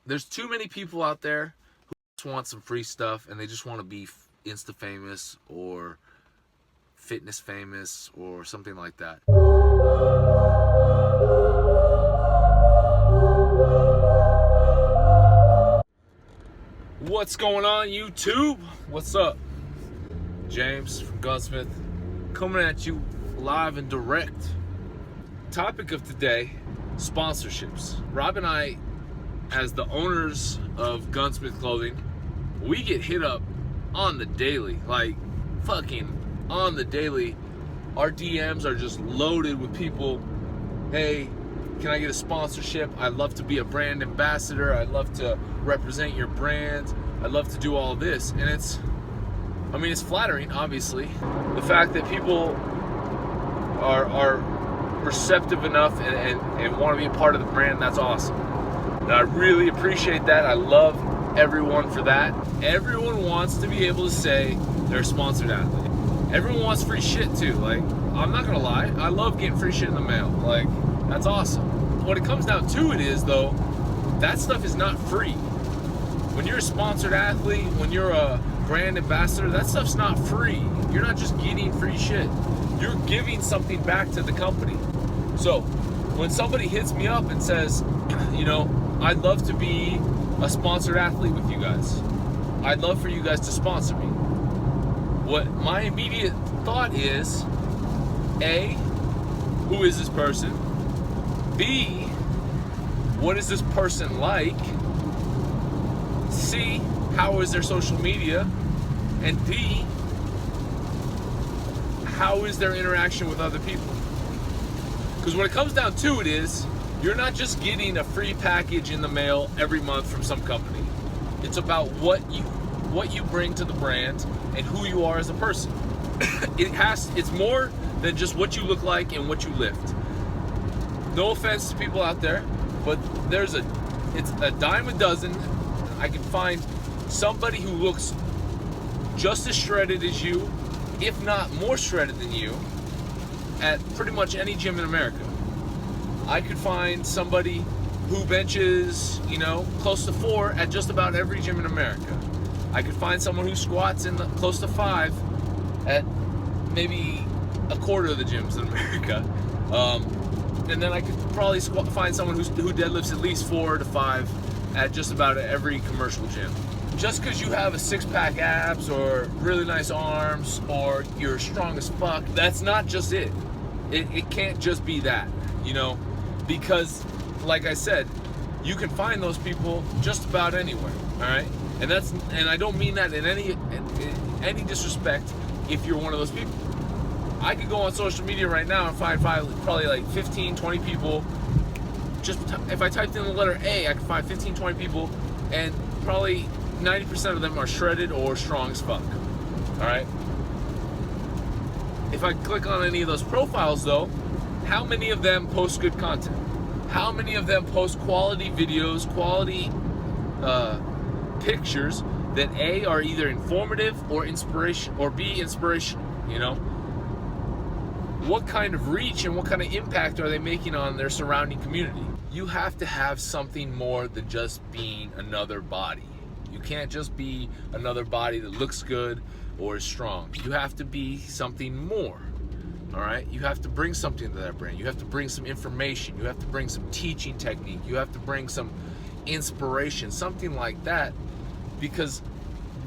there's too many people out there who just want some free stuff and they just want to be Insta famous or fitness famous or something like that. What's going on, YouTube? What's up? James from GUNSMITH coming at you live and direct. Topic of today, sponsorships. Rob and I, as the owners of GUNSMITH Clothing, we get hit up on the daily, like fucking on the daily. Our DMs are just loaded with people. Hey, can I get a sponsorship? I'd love to be a brand ambassador. I'd love to represent your brand. I'd love to do all this. And it's flattering, obviously. The fact that people are receptive enough and want to be a part of the brand, that's awesome. And I really appreciate that. I love everyone for that. Everyone wants to be able to say they're a sponsored athlete. Everyone wants free shit too. Like, I'm not gonna lie, I love getting free shit in the mail. Like, that's awesome. What it comes down to it is, though, that stuff is not free. When you're a sponsored athlete, when you're a brand ambassador, that stuff's not free. You're not just getting free shit. You're giving something back to the company. So when somebody hits me up and says, you know, I'd love to be a sponsored athlete with you guys, I'd love for you guys to sponsor me, what my immediate thought is, A, who is this person? B, what is this person like? C, how is their social media? And D, how is their interaction with other people? Because when it comes down to it is, you're not just getting a free package in the mail every month from some company. It's about what you bring to the brand and who you are as a person. It's more than just what you look like and what you lift. No offense to people out there, but it's a dime a dozen. I can find somebody who looks just as shredded as you, if not more shredded than you, at pretty much any gym in America. I could find somebody who benches, close to 4 at just about every gym in America. I could find someone who squats in close to 5 at maybe a quarter of the gyms in America. And then I could probably find someone who deadlifts at least 4 to 5 at just about every commercial gym. Just because you have a 6-pack abs or really nice arms or you're strong as fuck, that's not just it. It can't just be that, because like I said, you can find those people just about anywhere, all right? And I don't mean that in any disrespect if you're one of those people. I could go on social media right now and find probably like 15, 20 people. Just if I typed in the letter A, I could find 15, 20 people, and probably 90% of them are shredded or strong as fuck. All right? If I click on any of those profiles, though, how many of them post good content? How many of them post quality videos, quality pictures that A, are either informative or inspiration, or B, inspirational, What kind of reach and what kind of impact are they making on their surrounding community? You have to have something more than just being another body. You can't just be another body that looks good or is strong. You have to be something more, all right? You have to bring something to that brand. You have to bring some information. You have to bring some teaching technique. You have to bring some inspiration, something like that, because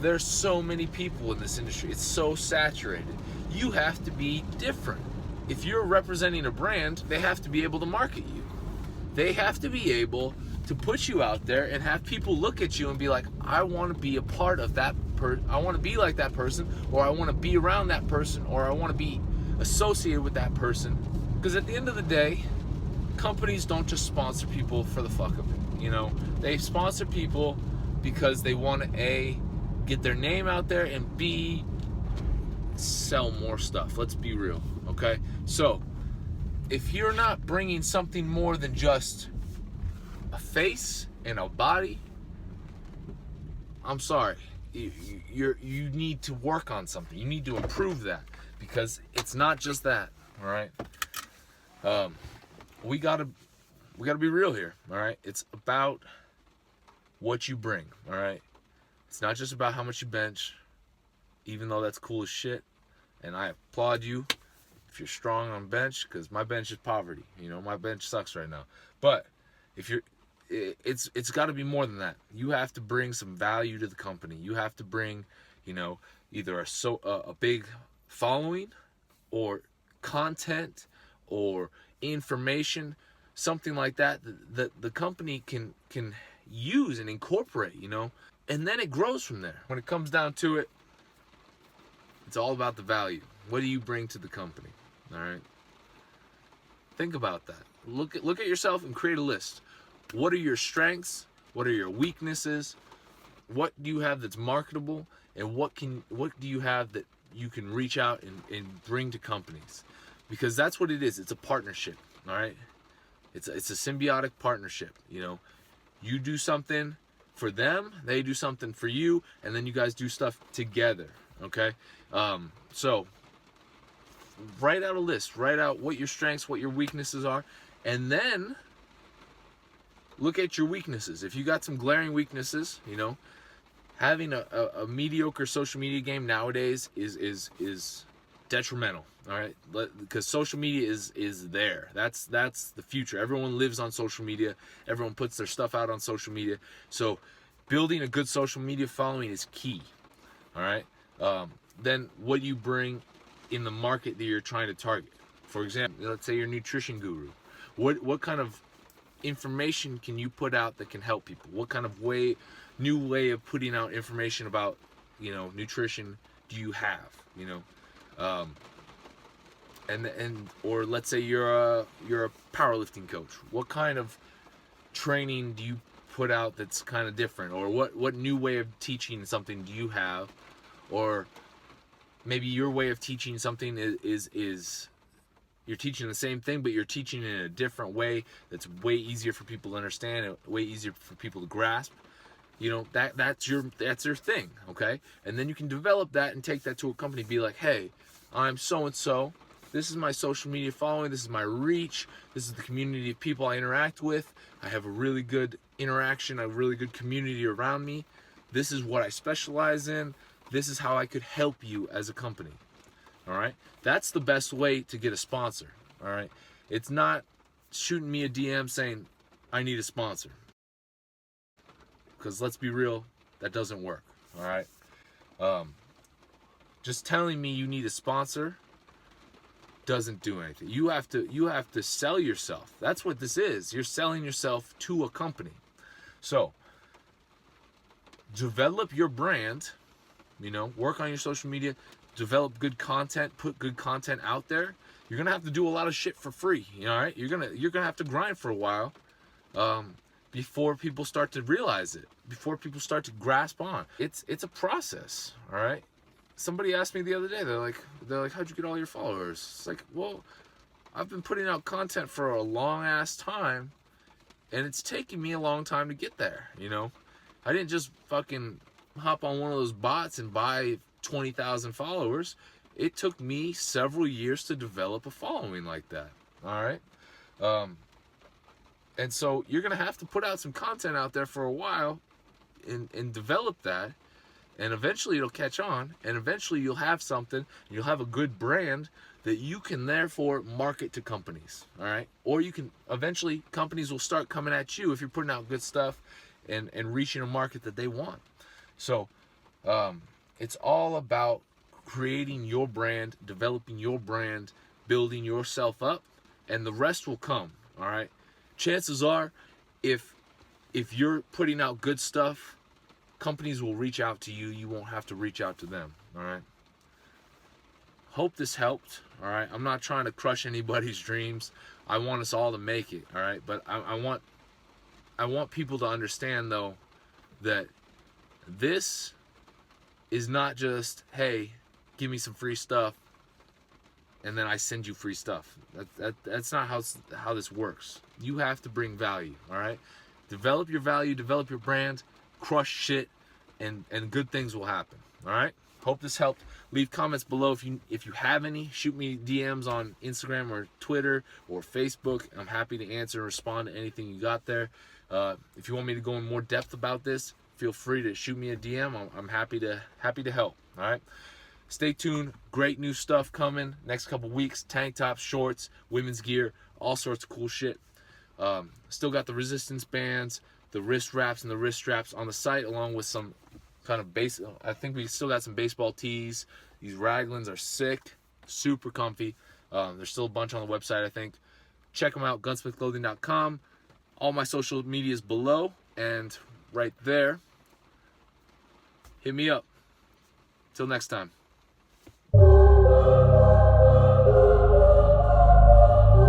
there's so many people in this industry. It's so saturated. You have to be different. If you're representing a brand, they have to be able to market you. They have to be able to put you out there and have people look at you and be like, I want to be a part of that I want to be like that person, or I want to be around that person, or I want to be associated with that person. Because at the end of the day, companies don't just sponsor people for the fuck of it. They sponsor people because they want to A, get their name out there, and B, sell more stuff. Let's be real, okay? So if you're not bringing something more than just a face and a body, I'm sorry, you need to work on something. You need to improve that, because it's not just that. All right, we gotta be real here. All right, it's about what you bring, all right? It's not just about how much you bench, even though that's cool as shit. And I applaud you if you're strong on bench, because my bench is poverty. You know, my bench sucks right now. But if you're, it's got to be more than that. You have to bring some value to the company. You have to bring, you know, either a big following, or content, or information, something like that that the company can use and incorporate, you know, and then it grows from there. When it comes down to it, it's all about the value. What do you bring to the company? All right. Think about that. Look at yourself and create a list. What are your strengths? What are your weaknesses? What do you have that's marketable? And what do you have that you can reach out and bring to companies? Because that's what it is. It's a partnership. All right. It's a symbiotic partnership. You know, you do something for them, they do something for you, and then you guys do stuff together. Okay. So write out a list. Write out what your strengths, what your weaknesses are, and then look at your weaknesses. If you got some glaring weaknesses, you know, having a mediocre social media game nowadays is detrimental. All right, because social media is there. That's the future. Everyone lives on social media. Everyone puts their stuff out on social media. So building a good social media following is key. All right. Then what do you bring in the market that you're trying to target? For example, let's say you're a nutrition guru. What kind of information can you put out that can help people? What kind of new way of putting out information about, you know, nutrition do you have? You know, or let's say you're a powerlifting coach. What kind of training do you put out that's kind of different? Or what new way of teaching something do you have? Or maybe your way of teaching something is you're teaching the same thing, but you're teaching in a different way that's way easier for people to understand, and way easier for people to grasp. You know, that's your thing, okay? And then you can develop that and take that to a company. Be like, hey, I'm so and so. This is my social media following. This is my reach. This is the community of people I interact with. I have a really good interaction, a really good community around me. This is what I specialize in. This is how I could help you as a company. All right? That's the best way to get a sponsor. All right? It's not shooting me a DM saying, I need a sponsor. Because let's be real, that doesn't work. All right? Just telling me you need a sponsor doesn't do anything. You have to sell yourself. That's what this is. You're selling yourself to a company. So, develop your brand. You know, work on your social media, develop good content, put good content out there. You're gonna have to do a lot of shit for free. You know, all right? You're gonna have to grind for a while before people start to realize it, before people start to grasp on. It's a process. All right. Somebody asked me the other day. They're like, how'd you get all your followers? It's like, well, I've been putting out content for a long ass time, and it's taking me a long time to get there. You know, I didn't just fucking hop on one of those bots and buy 20,000 followers. It took me several years to develop a following like that. All right. And so you're going to have to put out some content out there for a while and develop that. And eventually it'll catch on. And eventually you'll have something. You'll have a good brand that you can therefore market to companies. All right. Or you can eventually, companies will start coming at you if you're putting out good stuff and reaching a market that they want. So it's all about creating your brand, developing your brand, building yourself up, and the rest will come. All right. Chances are, if you're putting out good stuff, companies will reach out to you. You won't have to reach out to them. All right. Hope this helped. All right. I'm not trying to crush anybody's dreams. I want us all to make it. All right. But I want people to understand, though, that this is not just, hey, give me some free stuff and then I send you free stuff. That's not how this works. You have to bring value, all right? Develop your value, develop your brand, crush shit, and good things will happen, all right? Hope this helped. Leave comments below if you have any. Shoot me DMs on Instagram or Twitter or Facebook. I'm happy to answer and respond to anything you got there. If you want me to go in more depth about this, feel free to shoot me a DM. I'm happy to help. All right. Stay tuned. Great new stuff coming next couple weeks. Tank tops, shorts, women's gear, all sorts of cool shit. Still got the resistance bands, the wrist wraps, and the wrist straps on the site, along with some kind of base. I think we still got some baseball tees. These Raglans are sick, super comfy. There's still a bunch on the website, I think. Check them out, gunsmithclothing.com. All my social media is below, and right there. Hit me up. Till next time.